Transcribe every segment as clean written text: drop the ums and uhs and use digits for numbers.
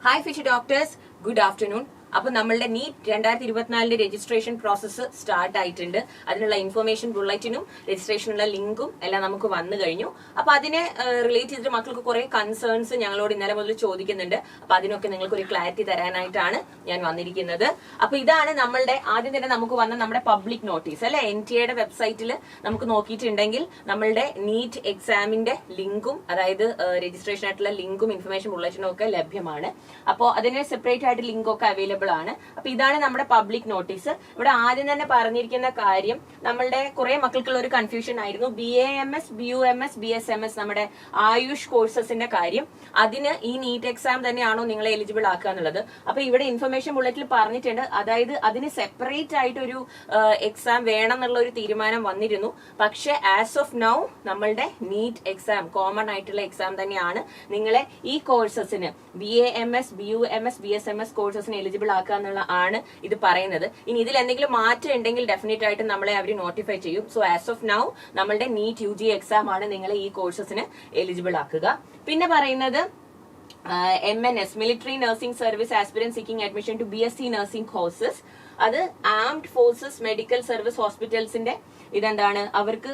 Hi Fishy Doctors, good afternoon. അപ്പോൾ നമ്മളുടെ NEET 2024 registration process start ആയിട്ടുണ്ട്. അതിനുള്ള ഇൻഫർമേഷൻ ബുള്ളറ്റിനും രജിസ്ട്രേഷനുള്ള ലിങ്കും എല്ലാം നമുക്ക് വന്നു കഴിഞ്ഞു. അപ്പൊ അതിനെ റിലേറ്റ് ചെയ്തിട്ട് മക്കൾക്ക് കുറെ കൺസേൺസ് ഞങ്ങളോട് ഇന്നലെ മുതൽ ചോദിക്കുന്നുണ്ട്. അപ്പൊ അതിനൊക്കെ നിങ്ങൾക്ക് ഒരു ക്ലാരിറ്റി തരാനായിട്ടാണ് ഞാൻ വന്നിരിക്കുന്നത്. അപ്പൊ ഇതാണ് നമ്മളുടെ ആദ്യം തന്നെ നമുക്ക് വന്ന നമ്മുടെ പബ്ലിക് നോട്ടീസ് അല്ലെ. NTA വെബ്സൈറ്റിൽ നമുക്ക് നോക്കിയിട്ടുണ്ടെങ്കിൽ നമ്മളുടെ നീറ്റ് എക്സാമിന്റെ ലിങ്കും അതായത് രജിസ്ട്രേഷൻ ആയിട്ടുള്ള ലിങ്കും ഇൻഫർമേഷൻ ബുള്ളറ്റിനും ഒക്കെ ലഭ്യമാണ്. അപ്പോൾ അതിന് സെപ്പറേറ്റ് ആയിട്ട് ലിങ്ക് ഒക്കെ അവൈലബിൾ ആണ്. അപ്പൊ ഇതാണ് നമ്മുടെ പബ്ലിക് നോട്ടീസ്. ഇവിടെ ആദ്യം തന്നെ പറഞ്ഞിരിക്കുന്ന കാര്യം നമ്മളുടെ കുറെ മക്കൾക്കുള്ള ഒരു കൺഫ്യൂഷൻ ആയിരുന്നു. BAMS, BUMS, BSMS നമ്മുടെ ആയുഷ് കോഴ്സസിന്റെ കാര്യം. അതിന് ഈ നീറ്റ് എക്സാം തന്നെയാണോ നിങ്ങളെ എലിജിബിൾ ആക്കുക എന്നുള്ളത്. അപ്പൊ ഇവിടെ ഇൻഫർമേഷൻ ബുള്ളറ്റിൽ പറഞ്ഞിട്ടുണ്ട്. അതായത് അതിന് സെപ്പറേറ്റ് ആയിട്ട് ഒരു എക്സാം വേണം എന്നുള്ള ഒരു തീരുമാനം വന്നിരുന്നു. പക്ഷെ ആസ് ഓഫ് നൗ നമ്മളുടെ നീറ്റ് എക്സാം കോമൺ ആയിട്ടുള്ള എക്സാം തന്നെയാണ് നിങ്ങളെ ഈ കോഴ്സസിന് BAMS, BUMS, BSMS കോഴ്സസിന് എലിജിബിൾ ആക്കുക എന്നുള്ള ആണ് ഇത് പറയുന്നത്. ഇനി ഇതിൽ എന്തെങ്കിലും മാറ്റം ഉണ്ടെങ്കിൽ ഡെഫിനറ്റ് ആയിട്ട് നമ്മളെ അവർ നോട്ടിഫൈ ചെയ്യും. സോ ആസ് ഓഫ് നൗ നമ്മളുടെ നീറ്റ് UG എക്സാം ആണ് നിങ്ങളെ ഈ കോഴ്സസിന് എലിജിബിൾ ആക്കുക. പിന്നെ പറയുന്നത് MNS military nursing service aspirant seeking admission to BSc nursing courses. അത് ആംഡ് ഫോഴ്സസ് മെഡിക്കൽ സർവീസ് ഹോസ്പിറ്റൽസിന്റെ ഇതെന്താണ് അവർക്ക്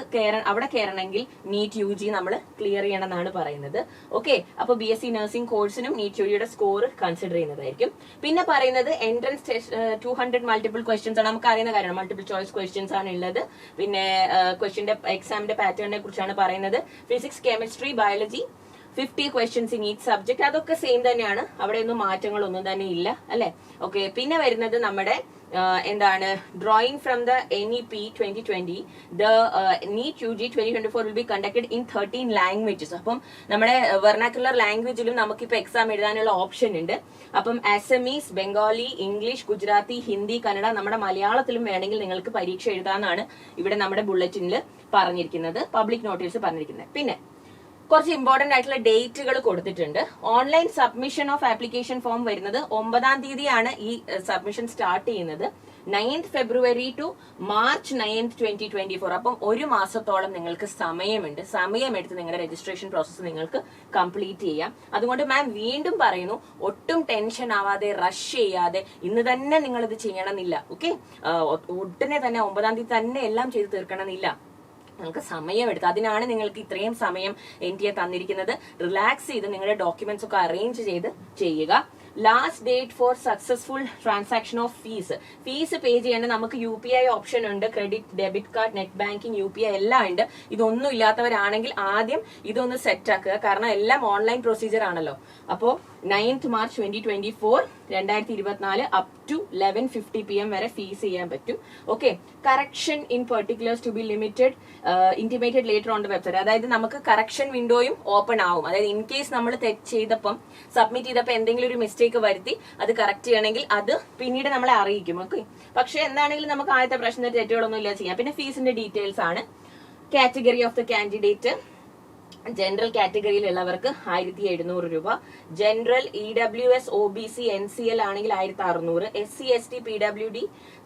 അവിടെ കയറണമെങ്കിൽ നീറ്റ് UG നമ്മൾ ക്ലിയർ ചെയ്യണം എന്നാണ് പറയുന്നത്. ഓക്കെ, അപ്പൊ BSc നഴ്സിംഗ് കോഴ്സിനും നീറ്റ് UG യുടെ സ്കോർ കൺസിഡർ ചെയ്യുന്നതായിരിക്കും. പിന്നെ പറയുന്നത് എൻട്രൻസ് 200 മൾട്ടിപ്പിൾ ക്വസ്റ്റ്യൻസ് ആണ്. നമുക്ക് അറിയുന്ന കാര്യമാണ്, മൾട്ടിപ്പിൾ ചോയ്സ് ക്വസ്റ്റ്യൻസ് ആണ് ഉള്ളത്. പിന്നെ ക്വസ്റ്റ്യന്റെ എക്സാമിന്റെ പാറ്റേണിനെ കുറിച്ചാണ് പറയുന്നത്. Physics, chemistry, biology 50 questions in each subject. അതൊക്കെ സെയിം തന്നെയാണ്, അവിടെ ഒന്നും മാറ്റങ്ങളൊന്നും തന്നെ ഇല്ല അല്ലെ. ഓക്കെ, പിന്നെ വരുന്നത് നമ്മുടെ എന്താണ് drawing from the NEP 2020 the NEET UG 2024 will be conducted in 13 languages. അപ്പം നമ്മുടെ വെർണാക്കുലർ ലാംഗ്വേജിലും നമുക്കിപ്പോ എക്സാം എഴുതാനുള്ള ഓപ്ഷൻ ഉണ്ട്. അപ്പം അസമീസ്, ബംഗാളി, ഇംഗ്ലീഷ്, ഗുജറാത്തി, ഹിന്ദി, കന്നഡ, നമ്മുടെ മലയാളത്തിലും വേണമെങ്കിൽ നിങ്ങൾക്ക് പരീക്ഷ എഴുതാനാണ് ഇവിടെ നമ്മുടെ ബുള്ളറ്റിനിൽ പറഞ്ഞിരിക്കുന്നത്, പബ്ലിക് നോട്ടീസ് പറഞ്ഞിരിക്കുന്നത്. പിന്നെ കുറച്ച് ഇമ്പോർട്ടന്റ് ആയിട്ടുള്ള ഡേറ്റുകൾ കൊടുത്തിട്ടുണ്ട്. Online submission of application form വരുന്നത് 9-ാം തീയതിയാണ് ഈ സബ്മിഷൻ സ്റ്റാർട്ട് ചെയ്യുന്നത്. 9th February to March 9th 2024. അപ്പം ഒരു മാസത്തോളം നിങ്ങൾക്ക് സമയമുണ്ട്. സമയമെടുത്ത് നിങ്ങളുടെ രജിസ്ട്രേഷൻ പ്രോസസ്സ് നിങ്ങൾക്ക് കംപ്ലീറ്റ് ചെയ്യാം. അതുകൊണ്ട് മാം വീണ്ടും പറയുന്നു, ഒട്ടും ടെൻഷൻ ആവാതെ റഷ് ചെയ്യാതെ ഇന്ന് തന്നെ നിങ്ങൾ ഇത് ചെയ്യണമെന്നില്ല. ഓക്കെ, ഉടനെ തന്നെ 9-ാം തീയതി തന്നെ എല്ലാം ചെയ്ത് തീർക്കണമെന്നില്ല. നിങ്ങൾക്ക് സമയമെടുത്ത്, അതിനാണ് നിങ്ങൾക്ക് ഇത്രയും സമയം NTA തന്നിരിക്കുന്നത്. റിലാക്സ് ചെയ്ത് നിങ്ങളുടെ ഡോക്യുമെന്റ്സ് ഒക്കെ അറേഞ്ച് ചെയ്ത് ചെയ്യുക. Last date for successful transaction of fees pay ചെയ്യേണ്ട നമുക്ക് UPI ഓപ്ഷൻ ഉണ്ട്. Credit, debit card, net banking, UPI എല്ലാം ഉണ്ട്. ഇതൊന്നും ഇല്ലാത്തവരാണെങ്കിൽ ആദ്യം ഇതൊന്ന് സെറ്റ് ആക്കുക. കാരണം എല്ലാം ഓൺലൈൻ പ്രൊസീജിയർ ആണല്ലോ. അപ്പോ 9th March 2024 up to 11:50 PM വരെ ഫീസ് ചെയ്യാൻ പറ്റും. Okay, correction in particulars to be limited intimated later on the website. അതായത് നമുക്ക് കറക്ഷൻ വിൻഡോയും ഓപ്പൺ ആവും. അതായത് ഇൻ കേസ് നമ്മൾ തെറ്റ് ചെയ്തപ്പം സബ്മിറ്റ് ചെയ്തപ്പോൾ എന്തെങ്കിലും ഒരു മിസ്റ്റേക്ക് വരുത്തി അത് കറക്റ്റ് ചെയ്യണമെങ്കിൽ അത് പിന്നീട് നമ്മളെ അറിയിക്കും. ഓക്കെ, പക്ഷെ എന്താണെങ്കിലും നമുക്ക് ആദ്യത്തെ പ്രശ്നത്തിൽ തെറ്റുകളൊന്നും ഇല്ല ചെയ്യാം. പിന്നെ ഫീസിന്റെ ഡീറ്റെയിൽസ് ആണ്. Category of the candidate, general കാറ്റഗറിയിലുള്ളവർക്ക് 1700 രൂപ. ജനറൽ, EWS, OBC, NCL ആണെങ്കിൽ 1600. SC, ST, PWD,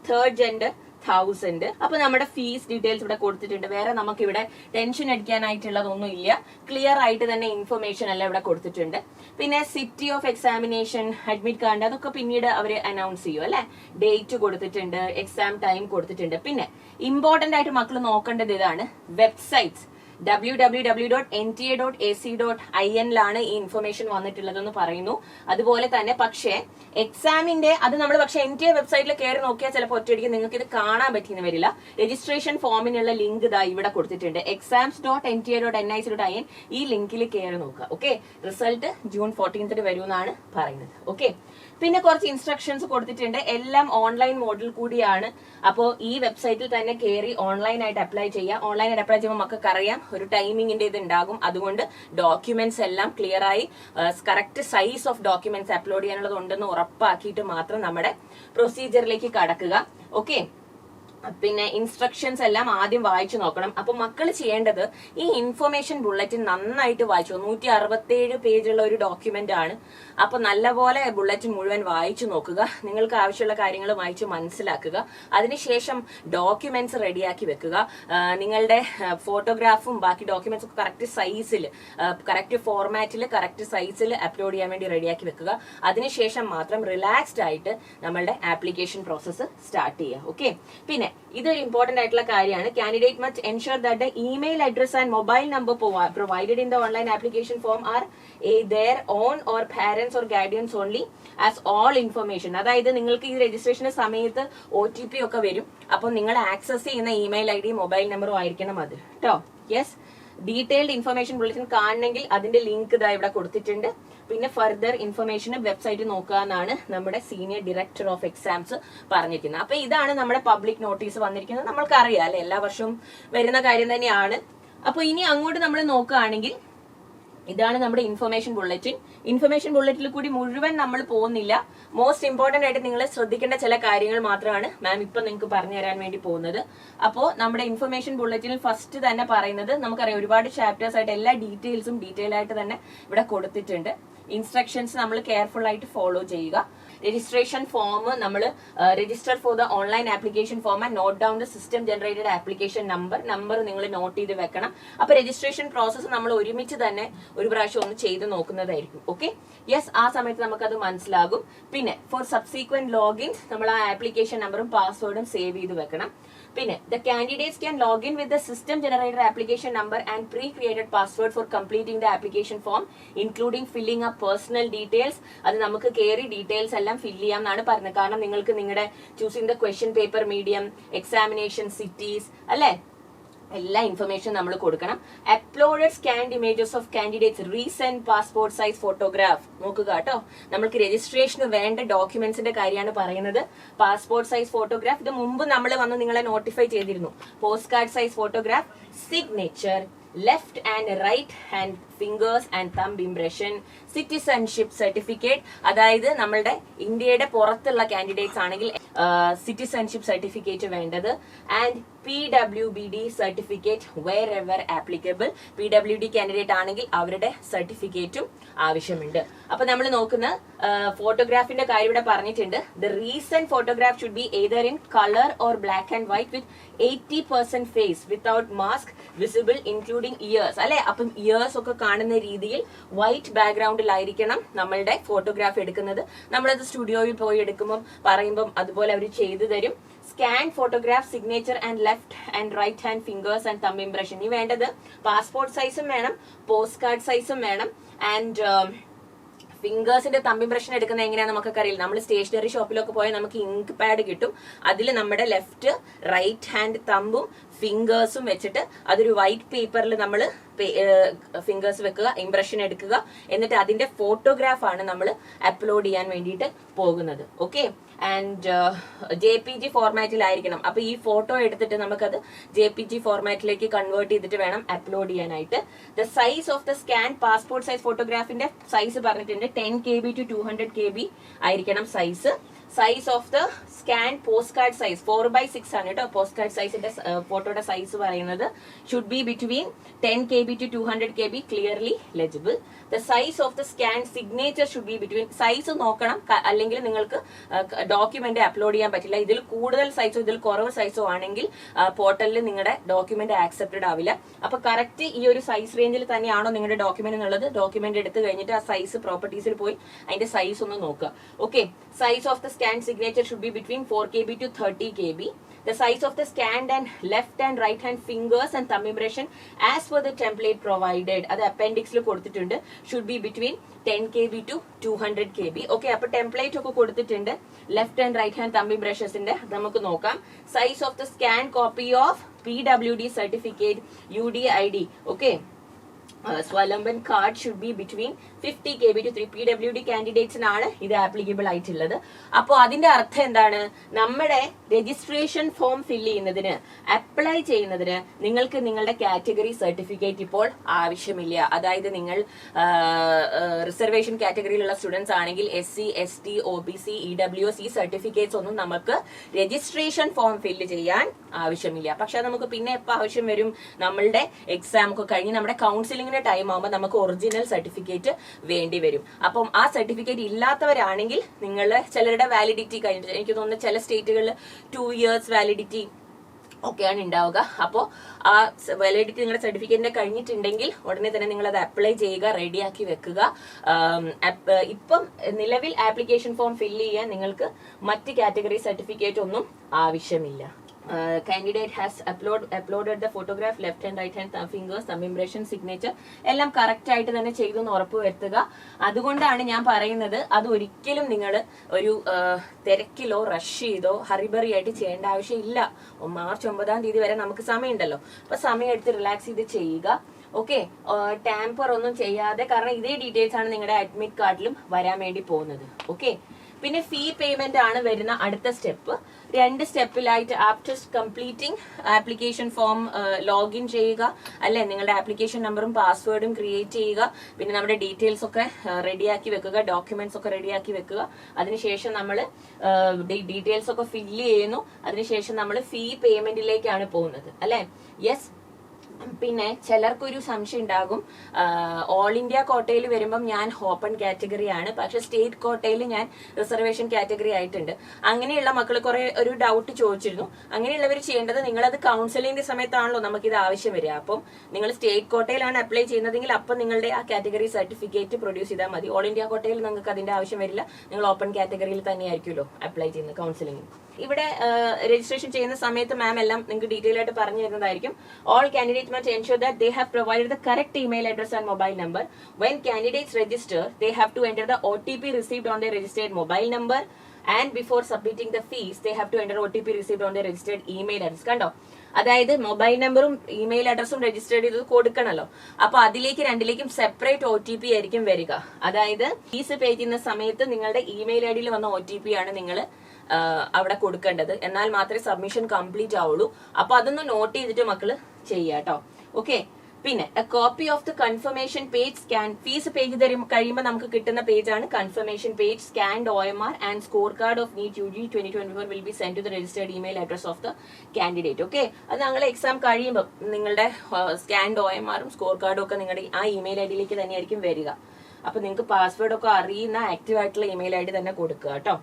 third gender 1000. അപ്പൊ നമ്മുടെ ഫീസ് ഡീറ്റെയിൽസ് ഇവിടെ കൊടുത്തിട്ടുണ്ട്. വേറെ നമുക്ക് ഇവിടെ ടെൻഷൻ അടിക്കാനായിട്ടുള്ളതൊന്നും ഇല്ല. ക്ലിയർ ആയിട്ട് തന്നെ ഇൻഫർമേഷൻ എല്ലാം ഇവിടെ കൊടുത്തിട്ടുണ്ട്. പിന്നെ city of examination, admit card, അതൊക്കെ പിന്നീട് അവർ അനൗൺസ് ചെയ്യും അല്ലെ. ഡേറ്റ് കൊടുത്തിട്ടുണ്ട്, എക്സാം ടൈം കൊടുത്തിട്ടുണ്ട്. പിന്നെ ഇമ്പോർട്ടന്റ് ആയിട്ട് മക്കൾ നോക്കേണ്ടത് ഇതാണ്, വെബ്സൈറ്റ്സ് www.nta.ac.in ഈ ഇൻഫർമേഷൻ വന്നിട്ടുള്ളതെന്ന് പറയുന്നു. അതുപോലെ തന്നെ പക്ഷേ എക്സാമിന്റെ അത് നമ്മൾ പക്ഷെ NTA വെബ്സൈറ്റിൽ കയറി നോക്കിയാൽ ചിലപ്പോൾ ഒറ്റയടിക്ക് നിങ്ങൾക്ക് ഇത് കാണാൻ പറ്റിയെന്ന് വരില്ല. രജിസ്ട്രേഷൻ ഫോമിനുള്ള ലിങ്ക് ഇതാ ഇവിടെ കൊടുത്തിട്ടുണ്ട്. exams.nta.nic.in ഈ ലിങ്കിൽ കയറി നോക്കുക. ഓക്കെ, റിസൾട്ട് June 14th വരുമെന്നാണ് പറയുന്നത്. ഓക്കെ, പിന്നെ കുറച്ച് ഇൻസ്ട്രക്ഷൻസ് കൊടുത്തിട്ടുണ്ട്. എല്ലാം ഓൺലൈൻ മോഡിൽ കൂടിയാണ്. അപ്പോൾ ഈ വെബ്സൈറ്റിൽ തന്നെ കയറി ഓൺലൈൻ ആയിട്ട് അപ്ലൈ ചെയ്യാം. ഓൺലൈൻ ആയിട്ട് അപ്ലൈ ചെയ്യുമ്പോൾ നമുക്ക് അറിയാം ഒരു ടൈമിങ്ങിന്റെ ഇത് ഉണ്ടാകും. അതുകൊണ്ട് ഡോക്യുമെന്റ്സ് എല്ലാം ക്ലിയർ ആയി correct size of documents upload ചെയ്യാനുള്ളത് ഉണ്ടെന്ന് ഉറപ്പാക്കിയിട്ട് മാത്രം നമ്മുടെ പ്രൊസീജിയറിലേക്ക് കടക്കുക. ഓക്കെ, പിന്നെ ഇൻസ്ട്രക്ഷൻസ് എല്ലാം ആദ്യം വായിച്ചു നോക്കണം. അപ്പൊ മക്കൾ ചെയ്യേണ്ടത് ഈ ഇൻഫർമേഷൻ ബുള്ളറ്റിൻ നന്നായിട്ട് വായിച്ചു. 167 പേജുള്ള ഒരു ഡോക്യുമെന്റ് ആണ്. അപ്പൊ നല്ലപോലെ ബുള്ളറ്റിൻ മുഴുവൻ വായിച്ചു നോക്കുക. നിങ്ങൾക്ക് ആവശ്യമുള്ള കാര്യങ്ങൾ വായിച്ച് മനസ്സിലാക്കുക. അതിനുശേഷം ഡോക്യുമെന്റ്സ് റെഡിയാക്കി വെക്കുക. നിങ്ങളുടെ ഫോട്ടോഗ്രാഫും ബാക്കി ഡോക്യുമെന്റ്സ് ഒക്കെ കറക്റ്റ് സൈസിൽ, കറക്റ്റ് ഫോർമാറ്റിൽ, കറക്റ്റ് സൈസിൽ അപ്ലോഡ് ചെയ്യാൻ വേണ്ടി റെഡിയാക്കി വെക്കുക. അതിനുശേഷം മാത്രം റിലാക്സ്ഡ് ആയിട്ട് നമ്മളുടെ ആപ്ലിക്കേഷൻ പ്രോസസ്സ് സ്റ്റാർട്ട് ചെയ്യുക. ഓക്കെ. പിന്നെ ഇതൊരു ഇമ്പോർട്ടന്റ് ആയിട്ടുള്ള കാര്യമാണ്. Candidate must ensure that the email address and mobile number provided in the online application form are their own or parents or guardians only as all information. അതായത് നിങ്ങൾക്ക് ഈ രജിസ്ട്രേഷന്റെ സമയത്ത് OTP ഒക്കെ വരും. അപ്പൊ നിങ്ങൾ ആക്സസ് ചെയ്യുന്ന ഇമെയിൽ ID, മൊബൈൽ നമ്പറും ആയിരിക്കണം അത് കേട്ടോ. യെസ്. ഡീറ്റെയിൽഡ് ഇൻഫർമേഷൻ ബുള്ളറ്റിൻ കാണണമെങ്കിൽ അതിന്റെ ലിങ്ക് ഇതാ ഇവിടെ കൊടുത്തിട്ടുണ്ട്. പിന്നെ ഫർദർ ഇൻഫർമേഷൻ വെബ്സൈറ്റ് നോക്കുക എന്നാണ് നമ്മുടെ സീനിയർ ഡയറക്ടർ ഓഫ് എക്സാംസ് പറഞ്ഞിരിക്കുന്നത്. അപ്പൊ ഇതാണ് നമ്മുടെ പബ്ലിക് നോട്ടീസ് വന്നിരിക്കുന്നത്. നമ്മൾക്കറിയാം അല്ലെ, എല്ലാ വർഷവും വരുന്ന കാര്യം തന്നെയാണ്. അപ്പൊ ഇനി അങ്ങോട്ട് നമ്മൾ നോക്കുകയാണെങ്കിൽ ഇതാണ് നമ്മുടെ ഇൻഫർമേഷൻ ബുള്ളറ്റിൻ. ഇൻഫർമേഷൻ ബുള്ളറ്റിൽ കൂടി മുഴുവൻ നമ്മൾ പോകുന്നില്ല. മോസ്റ്റ് ഇമ്പോർട്ടന്റ് ആയിട്ട് നിങ്ങൾ ശ്രദ്ധിക്കേണ്ട ചില കാര്യങ്ങൾ മാത്രമാണ് മാം ഇപ്പൊ നിങ്ങൾക്ക് പറഞ്ഞു തരാൻ വേണ്ടി പോകുന്നത്. അപ്പോ നമ്മുടെ ഇൻഫർമേഷൻ ബുള്ളറ്റിനിൽ ഫസ്റ്റ് തന്നെ പറയുന്നത്, നമുക്കറിയാം ഒരുപാട് ചാപ്റ്റേഴ്സ് ആയിട്ട് എല്ലാ ഡീറ്റെയിൽസും ഡീറ്റെയിൽ ആയിട്ട് തന്നെ ഇവിടെ കൊടുത്തിട്ടുണ്ട്. ഇൻസ്ട്രക്ഷൻസ് നമ്മൾ കെയർഫുൾ ആയിട്ട് ഫോളോ ചെയ്യുക. രജിസ്ട്രേഷൻ ഫോം നമ്മൾ register for the online application form and note down the system generated application number നിങ്ങൾ നോട്ട് ചെയ്ത് വെക്കണം. അപ്പൊ രജിസ്ട്രേഷൻ പ്രോസസ്സ് നമ്മൾ ഒരുമിച്ച് തന്നെ ഒരു പ്രാവശ്യം ഒന്ന് ചെയ്ത് നോക്കുന്നതായിരിക്കും. ഓക്കെ. യെസ്. ആ സമയത്ത് നമുക്കത് മനസ്സിലാകും. പിന്നെ ഫോർ സബ്സീക്വന്റ് ലോഗിൻസ് നമ്മൾ ആ ആപ്ലിക്കേഷൻ നമ്പറും പാസ്വേഡും സേവ് ചെയ്ത് വെക്കണം. പിന്നെ the candidates can log in with the system generated application number and pre-created password for completing the application form including filling up personal details. അത് നമുക്ക് കയറി ഡീറ്റെയിൽസ് എല്ലാം ഫില്ല് ചെയ്യാം എന്നാണ് പറഞ്ഞത്. കാരണം നിങ്ങൾക്ക് നിങ്ങളുടെ choosing the question paper medium, examination cities അല്ലെ, എല്ലാ ഇൻഫർമേഷൻ നമ്മൾ കൊടുക്കണം. Uploaded scanned images of candidates recent passport size photograph നോക്കുക കേട്ടോ. നമ്മൾക്ക് രജിസ്ട്രേഷന് വേണ്ട ഡോക്യുമെന്റ്സിന്റെ കാര്യമാണ് പറയുന്നത്. പാസ്പോർട്ട് സൈസ് ഫോട്ടോഗ്രാഫ് ഇത് മുമ്പ് നമ്മൾ വന്ന് നിങ്ങളെ നോട്ടിഫൈ ചെയ്തിരുന്നു. Post card size photograph, signature, left and right hand fingers and thumb impression, citizenship certificate, അതായത് നമ്മളുടെ ഇന്ത്യയുടെ പുറത്തുള്ള കാൻഡിഡേറ്റ്സ് ആണെങ്കിൽ സിറ്റിസൺഷിപ്പ് സർട്ടിഫിക്കറ്റ് വേണ്ടത്, and PWBD certificate wherever applicable. PWD candidate ആണെങ്കിൽ അവരുടെ സർട്ടിഫിക്കറ്റും ആവശ്യമുണ്ട്. അപ്പൊ നമ്മൾ നോക്കുന്ന ഫോട്ടോഗ്രാഫിന്റെ കാര്യം ഇവിടെ പറഞ്ഞിട്ടുണ്ട്. The recent photograph should be either in colour or black and white with 80% face without mask visible including ears അല്ലെ. അപ്പം ഇയേഴ്സ് ഒക്കെ കാണുന്ന രീതിയിൽ വൈറ്റ് ബാക്ക്ഗ്രൗണ്ടിലായിരിക്കണം നമ്മളുടെ ഫോട്ടോഗ്രാഫ് എടുക്കുന്നത്. നമ്മളത് സ്റ്റുഡിയോയിൽ പോയി പറയുമ്പം അതുപോലെ അവർ ചെയ്തു തരും. Scan photograph, signature and left and right hand fingers and thumb impression. ഈ വേണ്ടത് പാസ്പോർട്ട് സൈസും വേണം, പോസ്റ്റ് കാർഡ് സൈസും വേണം. ആൻഡ് ഫിംഗേഴ്സിന്റെ തമ്പ് ഇംപ്രഷൻ എടുക്കുന്നത് എങ്ങനെയാണെന്ന് നമുക്കൊക്കെ അറിയില്ല. നമ്മൾ സ്റ്റേഷനറി ഷോപ്പിലൊക്കെ പോയാൽ നമുക്ക് ഇങ്ക് പാഡ് കിട്ടും. അതിൽ നമ്മുടെ ലെഫ്റ്റ് റൈറ്റ് ഹാൻഡ് തമ്പും ഫിംഗേഴ്സും വെച്ചിട്ട് അതൊരു വൈറ്റ് പേപ്പറിൽ നമ്മൾ ഫിംഗേഴ്സ് വെക്കുക, ഇംപ്രഷൻ എടുക്കുക, എന്നിട്ട് അതിന്റെ ഫോട്ടോഗ്രാഫാണ് നമ്മൾ അപ്ലോഡ് ചെയ്യാൻ വേണ്ടിയിട്ട് പോകുന്നത്. ഓക്കെ. And JPG ഫോർമാറ്റിലായിരിക്കണം. അപ്പൊ ഈ ഫോട്ടോ എടുത്തിട്ട് നമുക്കത് JPG ഫോർമാറ്റിലേക്ക് കൺവേർട്ട് ചെയ്തിട്ട് വേണം അപ്ലോഡ് ചെയ്യാനായിട്ട്. The size of the scan passport size ഫോട്ടോഗ്രാഫിന്റെ സൈസ് പറഞ്ഞിട്ടുണ്ട്. 10 KB to 200 KB ആയിരിക്കണം size. Size of the scan post card size 4/6 ആണ് കേട്ടോ. പോസ്റ്റ് കാർഡ് സൈസിന്റെ ഫോട്ടോയുടെ സൈസ് പറയുന്നത് should be between 10 KB to 200 KB clearly legible. The size of the scan signature should be between, size നോക്കണം, അല്ലെങ്കിൽ നിങ്ങൾക്ക് document upload ചെയ്യാൻ പറ്റില്ല. ഇതിൽ കൂടുതൽ സൈസോ ഇതിൽ കുറവ് സൈസോ ആണെങ്കിൽ പോർട്ടലിൽ നിങ്ങളുടെ ഡോക്യുമെന്റ് ആക്സെപ്റ്റഡ് ആവില്ല. അപ്പൊ കറക്റ്റ് ഈ ഒരു സൈസ് റേഞ്ചിൽ തന്നെയാണോ നിങ്ങളുടെ ഡോക്യുമെന്റ് എന്നുള്ളത് ഡോക്യുമെന്റ് എടുത്തു കഴിഞ്ഞിട്ട് ആ സൈസ് പ്രോപ്പർട്ടീസിൽ പോയി അതിന്റെ സൈസ് ഒന്ന് നോക്കുക. Okay. Size of the scan signature should be between 4 KB to 30 KB. The size of the scanned and left and right hand fingers and thumb impression as per the template provided, അത് അപ്പൻഡിക്സിൽ കൊടുത്തിട്ടുണ്ട്, should be between 10 KB to 200 KB. Okay. അപ്പൊ template ഒക്കെ കൊടുത്തിട്ടുണ്ട്. Left and right hand thumb ഇംപ്രഷൻസിന്റെ നമുക്ക് നോക്കാം. Size of the scan copy of PWD certificate UDID. Okay. Swavlamban card should be between 50 KB to 3 PWD കാൻഡിഡേറ്റ്സിനാണ് ഇത് ആപ്ലിക്കബിൾ ആയിട്ടുള്ളത്. അപ്പോൾ അതിന്റെ അർത്ഥം എന്താണ്? നമ്മുടെ രജിസ്ട്രേഷൻ ഫോം ഫില്ല് ചെയ്യുന്നതിന്, അപ്ലൈ ചെയ്യുന്നതിന് നിങ്ങൾക്ക് നിങ്ങളുടെ കാറ്റഗറി സർട്ടിഫിക്കറ്റ് ഇപ്പോൾ ആവശ്യമില്ല. അതായത് നിങ്ങൾ റിസർവേഷൻ കാറ്റഗറിയിലുള്ള സ്റ്റുഡൻസ് ആണെങ്കിൽ SC, ST, OBC, EWS ഈ സർട്ടിഫിക്കറ്റ്സ് ഒന്നും നമുക്ക് രജിസ്ട്രേഷൻ ഫോം ഫില്ല് ചെയ്യാൻ ആവശ്യമില്ല. പക്ഷെ നമുക്ക് പിന്നെ എപ്പോൾ ആവശ്യം വരും? നമ്മളുടെ എക്സാം ഒക്കെ കഴിഞ്ഞ് നമ്മുടെ കൗൺസിലിംഗ് ടൈം ആകുമ്പോൾ നമുക്ക് ഒറിജിനൽ സർട്ടിഫിക്കറ്റ് വേണ്ടി വരും. അപ്പം ആ സർട്ടിഫിക്കറ്റ് ഇല്ലാത്തവരാണെങ്കിൽ നിങ്ങൾ ചിലരുടെ വാലിഡിറ്റി കഴിഞ്ഞിട്ട്, എനിക്ക് തോന്നുന്നു ചില സ്റ്റേറ്റുകളിൽ 2 years വാലിഡിറ്റി ഒക്കെയാണ് ഉണ്ടാവുക. അപ്പോൾ ആ വാലിഡിറ്റി നിങ്ങളുടെ സർട്ടിഫിക്കറ്റിന്റെ കഴിഞ്ഞിട്ടുണ്ടെങ്കിൽ ഉടനെ തന്നെ നിങ്ങൾ അത് അപ്ലൈ ചെയ്യുക, റെഡിയാക്കി വെക്കുക. ഇപ്പം നിലവിൽ ആപ്ലിക്കേഷൻ ഫോം ഫില്ല് ചെയ്യാൻ നിങ്ങൾക്ക് മറ്റ് കാറ്റഗറി സർട്ടിഫിക്കറ്റ് ഒന്നും ആവശ്യമില്ല. Candidate has uploaded the photograph, left hand, right hand, thumb fingers, thumb impression, signature എല്ലാം കറക്റ്റ് ആയിട്ട് തന്നെ ചെയ്തു എന്ന് ഉറപ്പ് വരുത്തുക. അതുകൊണ്ടാണ് ഞാൻ പറയുന്നത്, അത് ഒരിക്കലും നിങ്ങൾ ഒരു തിരക്കിലോ റഷ് ചെയ്തോ ഹറിബറി ആയിട്ട് ചെയ്യേണ്ട ആവശ്യമില്ല. മാർച്ച് 9 വരെ നമുക്ക് സമയമുണ്ടല്ലോ. അപ്പൊ സമയം എടുത്ത് റിലാക്സ് ചെയ്ത് ചെയ്യുക. ഓക്കെ, ടാമ്പർ ഒന്നും ചെയ്യാതെ, കാരണം ഇതേ ഡീറ്റെയിൽസ് ആണ് നിങ്ങളുടെ അഡ്മിറ്റ് കാർഡിലും വരാൻ വേണ്ടി പോകുന്നത്. ഓക്കെ, പിന്നെ ഫീ പേയ്മെന്റ് ആണ് വരുന്ന അടുത്ത സ്റ്റെപ്പ്. 2 സ്റ്റെപ്പിലായിട്ട് after completing application form login ചെയ്യുക, അല്ലെ നിങ്ങളുടെ ആപ്ലിക്കേഷൻ നമ്പറും പാസ്വേഡും ക്രിയേറ്റ് ചെയ്യുക. പിന്നെ നമ്മുടെ ഡീറ്റെയിൽസ് ഒക്കെ റെഡിയാക്കി വെക്കുക, ഡോക്യുമെന്റ്സ് ഒക്കെ റെഡിയാക്കി വെക്കുക. അതിനുശേഷം നമ്മൾ ഡീറ്റെയിൽസ് ഒക്കെ ഫില്ല് ചെയ്യുന്നു. അതിനുശേഷം നമ്മൾ ഫീ പേയ്മെന്റിലേക്കാണ് പോകുന്നത്, അല്ലെ? യെസ്. പിന്നെ ചിലർക്കൊരു സംശയം ഉണ്ടാകും, ഓൾ ഇന്ത്യ കോട്ടയിൽ വരുമ്പം ഞാൻ ഓപ്പൺ കാറ്റഗറി ആണ്, പക്ഷെ സ്റ്റേറ്റ് കോട്ടയിൽ ഞാൻ റിസർവേഷൻ കാറ്റഗറി ആയിട്ടുണ്ട്. അങ്ങനെയുള്ള മക്കൾ കുറെ ഒരു ഡൗട്ട് ചോദിച്ചിരുന്നു. അങ്ങനെയുള്ളവർ ചെയ്യേണ്ടത്, നിങ്ങളത് കൗൺസിലിംഗിന്റെ സമയത്താണല്ലോ നമുക്കിത് ആവശ്യം വരിക. അപ്പം നിങ്ങൾ സ്റ്റേറ്റ് കോട്ടയിലാണ് അപ്ലൈ ചെയ്യുന്നതെങ്കിൽ അപ്പം നിങ്ങളുടെ ആ കാറ്റഗറി സർട്ടിഫിക്കറ്റ് പ്രൊഡ്യൂസ് ചെയ്താൽ മതി. ഓൾ ഇന്ത്യ കോട്ടയിൽ നിങ്ങൾക്ക് അതിന്റെ ആവശ്യം വരില്ല. നിങ്ങൾ ഓപ്പൺ കാറ്റഗറിയിൽ തന്നെയായിരിക്കുമല്ലോ അപ്ലൈ ചെയ്യുന്നത് കൗൺസിലിംഗിന്. ഇവിടെ രജിസ്ട്രേഷൻ ചെയ്യുന്ന സമയത്ത് മാം എല്ലാം നിങ്ങൾക്ക് ഡീറ്റെയിൽ ആയിട്ട് പറഞ്ഞു തരുന്നതായിരിക്കും. All candidates must ensure that they have provided the correct email address and mobile number. When candidates register, they have to enter the OTP received on their registered mobile number, and before submitting the fees, they have to enter OTP received on their registered email address. കണ്ടോ? അതായത് mobile നമ്പറും email അഡ്രസ്സും register ചെയ്ത് കൊടുക്കണല്ലോ. അപ്പൊ അതിലേക്ക് രണ്ടിലേക്കും separate OTP ആയിരിക്കും വരിക. അതായത് ഫീസ് പേ ചെയ്യുന്ന സമയത്ത് നിങ്ങളുടെ ഇമെയിൽ ഐഡിയിൽ വന്ന OTP ആണ് നിങ്ങൾ അവിടെ കൊടുക്കേണ്ടത്. എന്നാൽ മാത്രമേ സബ്മിഷൻ കംപ്ലീറ്റ് ആവുള്ളൂ. അപ്പൊ അതൊന്ന് നോട്ട് ചെയ്തിട്ട് മക്കള് ചെയ്യാട്ടോ. ഓക്കെ, പിന്നെ copy of the confirmation page scan, fees page കഴിയുമ്പോൾ നമുക്ക് കിട്ടുന്ന പേജാണ് confirmation page. Scanned OMR and score card of NEET UG 2024 will be send to the registered email address of the candidate. Okay, അത് ഞങ്ങൾ exam കഴിയുമ്പോൾ നിങ്ങളുടെ scanned OMRഉം score കാർഡും ഒക്കെ നിങ്ങളുടെ ആ ഇമെയിൽ ഐഡിയിലേക്ക് തന്നെയായിരിക്കും വരിക. അപ്പൊ നിങ്ങൾക്ക് പാസ്വേഡ് ഒക്കെ അറിയുന്ന ആക്റ്റീവ് ആയിട്ടുള്ള ഇമെയിൽ ഐഡി തന്നെ കൊടുക്കുക കേട്ടോ.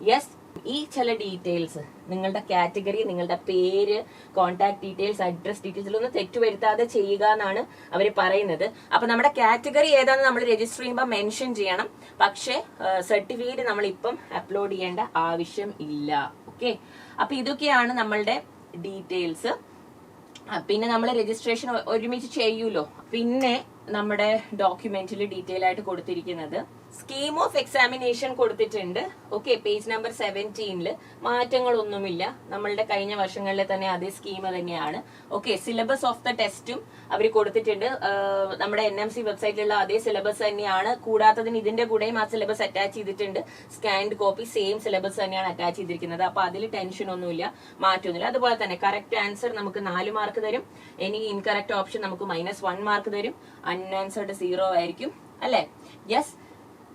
യെസ്, ഈ ചില ഡീറ്റെയിൽസ്, നിങ്ങളുടെ കാറ്റഗറി, നിങ്ങളുടെ പേര്, കോൺടാക്ട് ഡീറ്റെയിൽസ്, അഡ്രസ് ഡീറ്റെയിൽസിലൊന്നും തെറ്റുവരുത്താതെ ചെയ്യുക എന്നാണ് അവർ പറയുന്നത്. അപ്പൊ നമ്മുടെ കാറ്റഗറി ഏതാണെന്ന് നമ്മൾ രജിസ്റ്റർ ചെയ്യുമ്പോൾ മെൻഷൻ ചെയ്യണം. പക്ഷെ സർട്ടിഫിക്കറ്റ് നമ്മൾ ഇപ്പം അപ്ലോഡ് ചെയ്യേണ്ട ആവശ്യം ഇല്ല. ഓക്കെ, അപ്പൊ ഇതൊക്കെയാണ് നമ്മളുടെ ഡീറ്റെയിൽസ്. പിന്നെ നമ്മൾ രജിസ്ട്രേഷൻ ഒരുമിച്ച് ചെയ്യൂലോ. പിന്നെ നമ്മുടെ ഡോക്യുമെന്റിൽ ഡീറ്റെയിൽ ആയിട്ട് കൊടുത്തിരിക്കുന്നത് സ്കീം ഓഫ് എക്സാമിനേഷൻ കൊടുത്തിട്ടുണ്ട്. Okay, page number 17 മാറ്റങ്ങളൊന്നുമില്ല. നമ്മളുടെ കഴിഞ്ഞ വർഷങ്ങളിലെ തന്നെ അതേ സ്കീം തന്നെയാണ്. ഓക്കെ, സിലബസ് ഓഫ് ദ ടെസ്റ്റും അവർ കൊടുത്തിട്ടുണ്ട്. നമ്മുടെ NMC വെബ്സൈറ്റിലുള്ള അതേ സിലബസ് തന്നെയാണ്. കൂടാത്തതിന് ഇതിന്റെ കൂടെയും ആ സിലബസ് അറ്റാച്ച് ചെയ്തിട്ടുണ്ട്. സ്കാൻഡ് കോപ്പി സെയിം സിലബസ് തന്നെയാണ് അറ്റാച്ച് ചെയ്തിരിക്കുന്നത്. അപ്പൊ അതിൽ ടെൻഷൻ ഒന്നുമില്ല, മാറ്റമൊന്നുമില്ല. അതുപോലെ തന്നെ കറക്റ്റ് ആൻസർ നമുക്ക് 4 മാർക്ക് തരും. ഇനി ഇൻകറക്റ്റ് ഓപ്ഷൻ നമുക്ക് -1 മാർക്ക് തരും. അൺആൻസർഡ് 0 ആയിരിക്കും, അല്ലെ? യെസ്.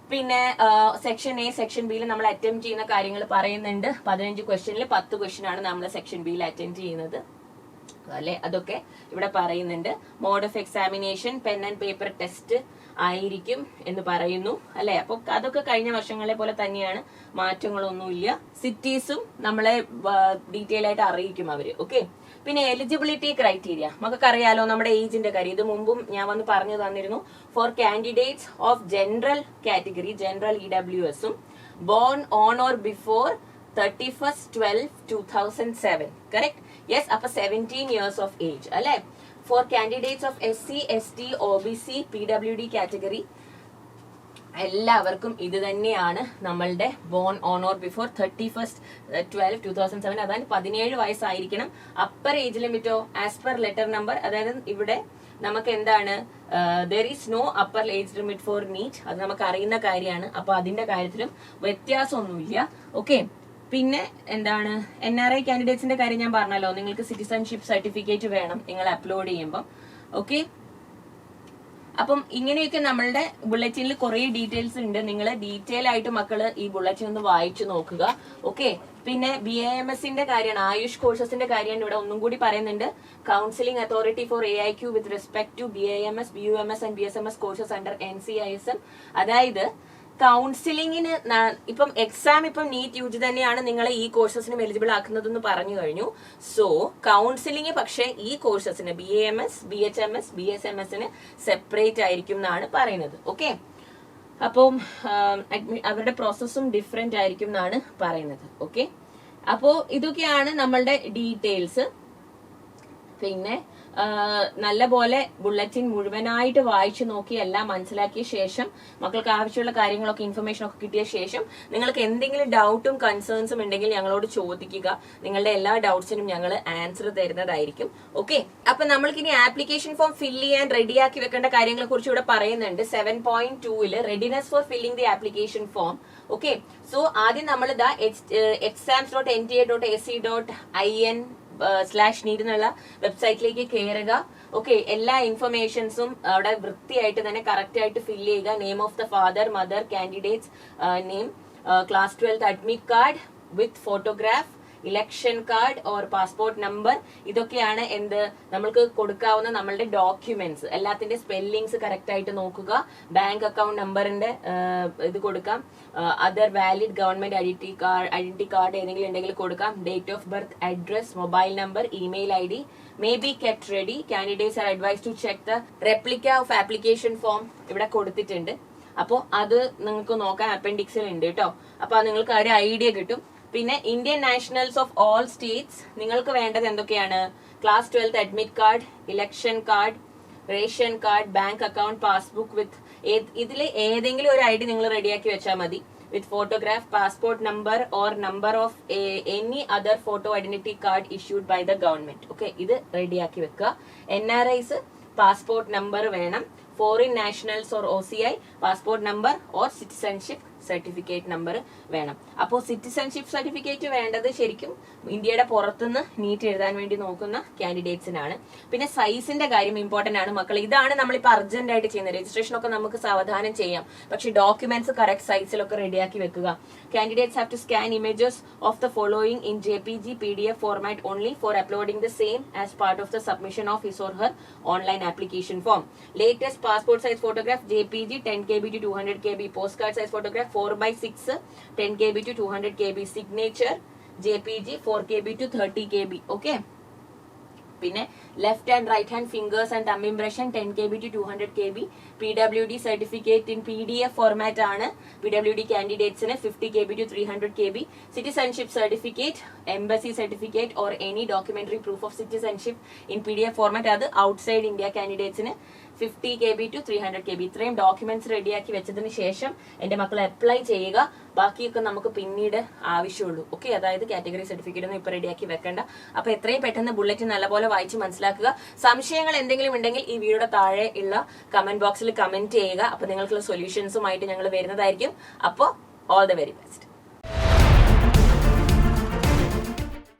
പിന്നെ സെക്ഷൻ A, സെക്ഷൻ ബിയിൽ നമ്മൾ അറ്റംപ്റ്റ് ചെയ്യുന്ന കാര്യങ്ങൾ പറയുന്നുണ്ട്. 15 ക്വസ്റ്റ്യനിൽ 10 ക്വസ്റ്റ്യൻ ആണ് നമ്മൾ സെക്ഷൻ ബിയിൽ അറ്റൻഡ് ചെയ്യുന്നത്, അല്ലെ? അതൊക്കെ ഇവിടെ പറയുന്നുണ്ട്. Mode of examination pen and paper test ആയിരിക്കും എന്ന് പറയുന്നു, അല്ലെ? അപ്പൊ അതൊക്കെ കഴിഞ്ഞ വർഷങ്ങളെ പോലെ തന്നെയാണ്, മാറ്റങ്ങളൊന്നുമില്ല. സിറ്റീസും നമ്മളെ ഡീറ്റെയിൽ ആയിട്ട് അറിയിക്കും അവര്. ഓക്കെ, പിന്നെ എലിജിബിലിറ്റി ക്രൈറ്റീരിയ നമുക്കൊക്കെ അറിയാലോ, നമ്മുടെ ഏജിന്റെ കാര്യം. ഇത് മുമ്പും ഞാൻ വന്ന് പറഞ്ഞു തന്നിരുന്നു. For candidates of general category, general EWSഉം born on or before 31/12/2007, correct? Yes. അപ്പൊ 17 years ഓഫ് ഏജ്, അല്ലെ? For candidates of SC, ST, OBC, PWD category എല്ലാവർക്കും ഇത് തന്നെയാണ് നമ്മളുടെ ബോൺ ഓൺ ഓർ ബിഫോർ 31/12/2007. അതായത് 17 വയസ്സായിരിക്കണം. അപ്പർ ഏജ് ലിമിറ്റോ ആസ് പെർ ലെറ്റർ നമ്പർ, അതായത് ഇവിടെ നമുക്ക് എന്താണ് there is no upper age limit for NEET, അത് നമുക്ക് അറിയുന്ന കാര്യമാണ്. അപ്പൊ അതിന്റെ കാര്യത്തിലും വ്യത്യാസമൊന്നുമില്ല. ഓക്കെ, പിന്നെ എന്താണ് NRI കാൻഡിഡേറ്റ്സിന്റെ കാര്യം ഞാൻ പറഞ്ഞല്ലോ, നിങ്ങൾക്ക് സിറ്റിസൺഷിപ്പ് സർട്ടിഫിക്കറ്റ് വേണം നിങ്ങൾ അപ്ലോഡ് ചെയ്യുമ്പോൾ. ഓക്കെ, അപ്പം ഇങ്ങനെയൊക്കെ നമ്മളുടെ ബുള്ളറ്റിനിൽ കുറെ ഡീറ്റെയിൽസ് ഉണ്ട്. നിങ്ങൾ ഡീറ്റെയിൽ ആയിട്ട് മക്കള് ഈ ബുള്ളറ്റിൻ ഒന്ന് വായിച്ചു നോക്കുക. ഓക്കെ, പിന്നെ BAMSന്റെ കാര്യമാണ്, ആയുഷ് കോഴ്സസിന്റെ കാര്യമാണ് ഇവിടെ ഒന്നും കൂടി പറയുന്നുണ്ട്. Counselling authority for AIQ with respect to BAMS, BUMS and BSMS courses under NCISM. അതായത് കൗൺസിലിംഗിന് ഇപ്പം എക്സാം ഇപ്പം നീറ്റ് UG തന്നെയാണ് നിങ്ങളെ ഈ കോഴ്സസിനും എലിജിബിൾ ആക്കുന്നതെന്ന് പറഞ്ഞു കഴിഞ്ഞു. സോ കൗൺസിലിംഗ് പക്ഷേ ഈ കോഴ്സസിന് BAMS, BHMS, BSMSന് സെപ്പറേറ്റ് ആയിരിക്കും എന്നാണ് പറയുന്നത്. ഓക്കെ, അപ്പം അവരുടെ പ്രോസസ്സും ഡിഫറെന്റ് ആയിരിക്കും എന്നാണ് പറയുന്നത്. ഓക്കെ, അപ്പോ ഇതൊക്കെയാണ് നമ്മളുടെ ഡീറ്റെയിൽസ്. പിന്നെ നല്ലപോലെ ബുള്ളറ്റിൻ മുഴുവനായിട്ട് വായിച്ചു നോക്കി എല്ലാം മനസ്സിലാക്കിയ ശേഷം മക്കൾക്ക് ആവശ്യമുള്ള കാര്യങ്ങളൊക്കെ ഇൻഫർമേഷൻ ഒക്കെ കിട്ടിയ ശേഷം നിങ്ങൾക്ക് എന്തെങ്കിലും ഡൗട്ടും കൺസേൺസും ഉണ്ടെങ്കിൽ ഞങ്ങളോട് ചോദിക്കുക. നിങ്ങളുടെ എല്ലാ ഡൗട്ട്സിനും ഞങ്ങൾ ആൻസർ തരുന്നതായിരിക്കും. ഓക്കെ, അപ്പൊ നമ്മൾക്ക് ഇനി ആപ്ലിക്കേഷൻ ഫോം ഫില്ല് ചെയ്യാൻ റെഡിയാക്കി വെക്കേണ്ട കാര്യങ്ങളെ കുറിച്ച് ഇവിടെ പറയുന്നുണ്ട്. 7.2 readiness for filling the application form. Okay, so ആദ്യം നമ്മൾ ഇതാ exams.nta.ac.in/need എന്നുള്ള വെബ്സൈറ്റിലേക്ക് കയറുക. ഓക്കെ, എല്ലാ ഇൻഫർമേഷൻസും അവിടെ വൃത്തിയായിട്ട് തന്നെ കറക്റ്റ് ആയിട്ട് ഫില്ല് ചെയ്യുക. Name of the father, mother, candidates name, class 12 admit card with photograph, election card or passport number. ഇതൊക്കെയാണ് എന്ത് നമ്മൾക്ക് കൊടുക്കാവുന്ന നമ്മളുടെ ഡോക്യുമെന്റ്സ്. എല്ലാത്തിന്റെ സ്പെല്ലിങ്സ് കറക്റ്റ് ആയിട്ട് നോക്കുക. ബാങ്ക് അക്കൗണ്ട് നമ്പറിന്റെ ഇത് കൊടുക്കാം. Other valid government identity card ഏതെങ്കിലും ഉണ്ടെങ്കിൽ കൊടുക്കാം. Date of birth, address, mobile number, email ID may be kept ready. Candidates are advised to check the replica of application form. ഇവിടെ കൊടുത്തിട്ടുണ്ട്. അപ്പോ അത് നിങ്ങൾക്ക് നോക്കാൻ അപ്പൻഡിക്സിൽ ഉണ്ട് കേട്ടോ. അപ്പൊ നിങ്ങൾക്ക് ഒരു ഐഡിയ കിട്ടും. പിന്നെ Indian nationals of all states നിങ്ങൾക്ക് വേണ്ടത് എന്തൊക്കെയാണ്? Class 12 admit card, election card, ration card, bank account, passbook with ഇതിൽ ഏതെങ്കിലും ഒരു ID നിങ്ങൾ റെഡിയാക്കി വെച്ചാൽ മതി. With photograph, passport number or number of any other photo identity card issued by the government. Okay, ഇത് റെഡിയാക്കി വെക്കുക. NRIs പാസ്പോർട്ട് നമ്പർ വേണം. Foreign nationals or OCI passport number or citizenship certificate number വേണം. അപ്പോൾ സിറ്റിസൺഷിപ്പ് സർട്ടിഫിക്കറ്റ് വേണ്ടത് ശരിക്കും ഇന്ത്യയുടെ പുറത്തുനിന്ന് നീറ്റ് എഴുതാൻ വേണ്ടി നോക്കുന്ന കാൻഡിഡേറ്റ്സിനാണ്. പിന്നെ സൈസിന്റെ കാര്യം ഇമ്പോർട്ടന്റ് ആണ് മക്കൾ. ഇതാണ് നമ്മളിപ്പോൾ അർജന്റ് ആയിട്ട് ചെയ്യുന്നത്. രജിസ്ട്രേഷൻ ഒക്കെ നമുക്ക് സാവധാനം ചെയ്യാം, പക്ഷെ ഡോക്യുമെന്റ്സ് കറക്റ്റ് സൈസിലൊക്കെ റെഡിയാക്കി വെക്കുക. Candidates have to scan images of the following in JPG PDF format only for uploading the same as part of the submission of his or her online application form. Latest passport size photograph JPG 10 KB to 200 KB. Post card size photograph 4:6 10 KB to 200 KB. Signature JPG 4 KB to 30 KB. Okay, പിന്നെ left and right hand fingers and thumb impression 10 KB to 200 KB. PWD certificate in PDF format ആണ് PWD കാൻഡിഡേറ്റ്സിന് 50 KB to 300 KB. Citizenship certificate, embassy certificate or any documentary proof of citizenship in PDF format, അത് outside India കാൻഡിഡേറ്റ്സിന് 50 KB to 300 KB. ഇത്രയും documents റെഡിയാക്കി വെച്ചതിന് ശേഷം എന്റെ മക്കൾ അപ്ലൈ ചെയ്യുക. ബാക്കിയൊക്കെ നമുക്ക് പിന്നീട് ആവശ്യമുള്ളൂ. ഓക്കെ, അതായത് കാറ്റഗറി സർട്ടിഫിക്കറ്റ് ഒന്നും ഇപ്പൊ റെഡിയാക്കി വെക്കണ്ട. അപ്പൊ എത്രയും പെട്ടെന്ന് ബുള്ളറ്റ് നല്ലപോലെ വായിച്ച് മനസ്സിലാക്കുക. സംശയങ്ങൾ എന്തെങ്കിലും ഉണ്ടെങ്കിൽ ഈ വീഡിയോയുടെ താഴെ ഉള്ള കമന്റ് ബോക്സിൽ കമന്റ് ചെയ്യുക. അപ്പൊ നിങ്ങൾക്കുള്ള സൊല്യൂഷൻസുമായിട്ട് ഞങ്ങൾ വരുന്നതായിരിക്കും. അപ്പോൾ ഓൾ ദ വെരി ബെസ്റ്റ്.